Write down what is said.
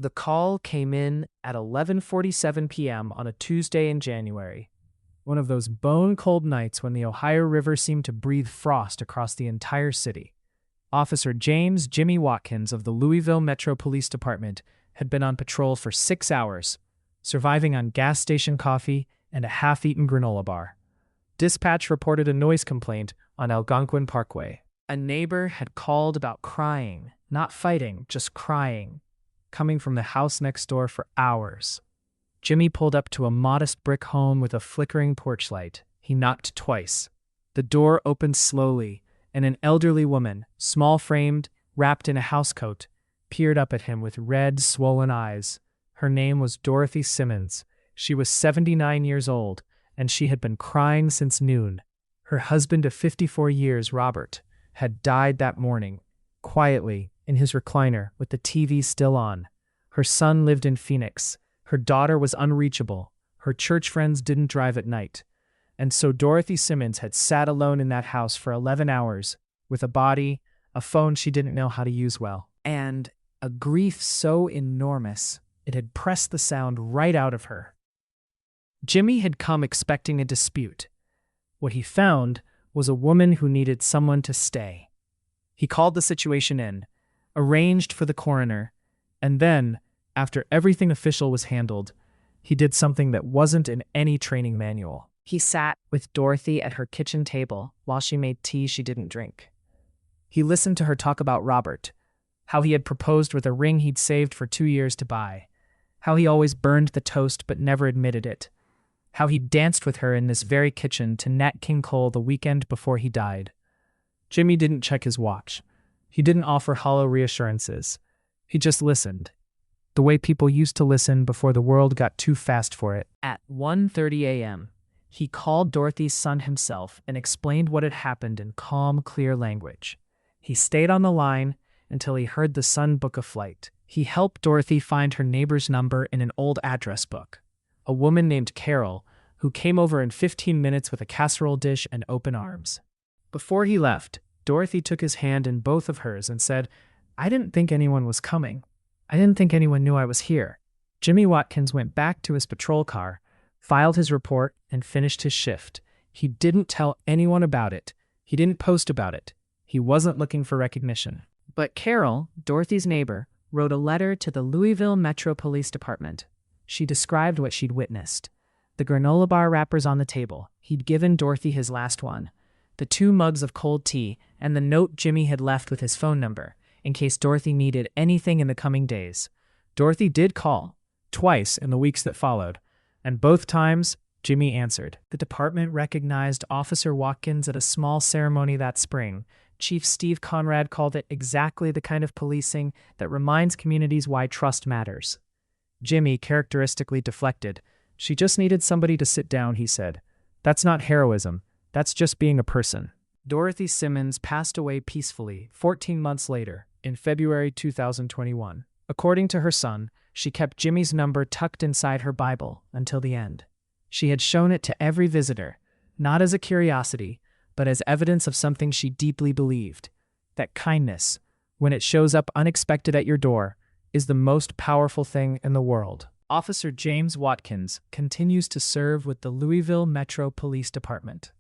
The call came in at 11:47 p.m. on a Tuesday in January, one of those bone-cold nights when the Ohio River seemed to breathe frost across the entire city. Officer Jimmy Watkins of the Louisville Metro Police Department had been on patrol for 6 hours, surviving on gas station coffee and a half-eaten granola bar. Dispatch reported a noise complaint on Algonquin Parkway. A neighbor had called about crying, not fighting, just crying, coming from the house next door for hours. Jimmy pulled up to a modest brick home with a flickering porch light. He knocked twice. The door opened slowly, and an elderly woman, small-framed, wrapped in a housecoat, peered up at him with red, swollen eyes. Her name was Dorothy Simmons. She was 79 years old, and she had been crying since noon. Her husband of 54 years, Robert, had died that morning, quietly, in his recliner, with the TV still on. Her son lived in Phoenix. Her daughter was unreachable. Her church friends didn't drive at night. And so Dorothy Simmons had sat alone in that house for 11 hours, with a body, a phone she didn't know how to use well, and a grief so enormous it had pressed the sound right out of her. Jimmy had come expecting a dispute. What he found was a woman who needed someone to stay. He called the situation in, arranged for the coroner, and then, after everything official was handled, he did something that wasn't in any training manual. He sat with Dorothy at her kitchen table while she made tea she didn't drink. He listened to her talk about Robert, how he had proposed with a ring he'd saved for 2 years to buy, how he always burned the toast but never admitted it, how he danced with her in this very kitchen to Nat King Cole the weekend before he died. Jimmy didn't check his watch. He didn't offer hollow reassurances. He just listened, the way people used to listen before the world got too fast for it. At 1:30 a.m., he called Dorothy's son himself and explained what had happened in calm, clear language. He stayed on the line until he heard the son book a flight. He helped Dorothy find her neighbor's number in an old address book, a woman named Carol, who came over in 15 minutes with a casserole dish and open arms. Before he left, Dorothy took his hand in both of hers and said, "I didn't think anyone was coming. I didn't think anyone knew I was here." Jimmy Watkins went back to his patrol car, filed his report, and finished his shift. He didn't tell anyone about it. He didn't post about it. He wasn't looking for recognition. But Carol, Dorothy's neighbor, wrote a letter to the Louisville Metro Police Department. She described what she'd witnessed. The granola bar wrappers on the table. He'd given Dorothy his last one. The 2 mugs of cold tea, and the note Jimmy had left with his phone number, in case Dorothy needed anything in the coming days. Dorothy did call, twice in the weeks that followed, and both times, Jimmy answered. The department recognized Officer Watkins at a small ceremony that spring. Chief Steve Conrad called it exactly the kind of policing that reminds communities why trust matters. Jimmy characteristically deflected. "She just needed somebody to sit down," he said. "That's not heroism. That's just being a person." Dorothy Simmons passed away peacefully 14 months later, in February 2021. According to her son, she kept Jimmy's number tucked inside her Bible until the end. She had shown it to every visitor, not as a curiosity, but as evidence of something she deeply believed, that kindness, when it shows up unexpected at your door, is the most powerful thing in the world. Officer James Watkins continues to serve with the Louisville Metro Police Department.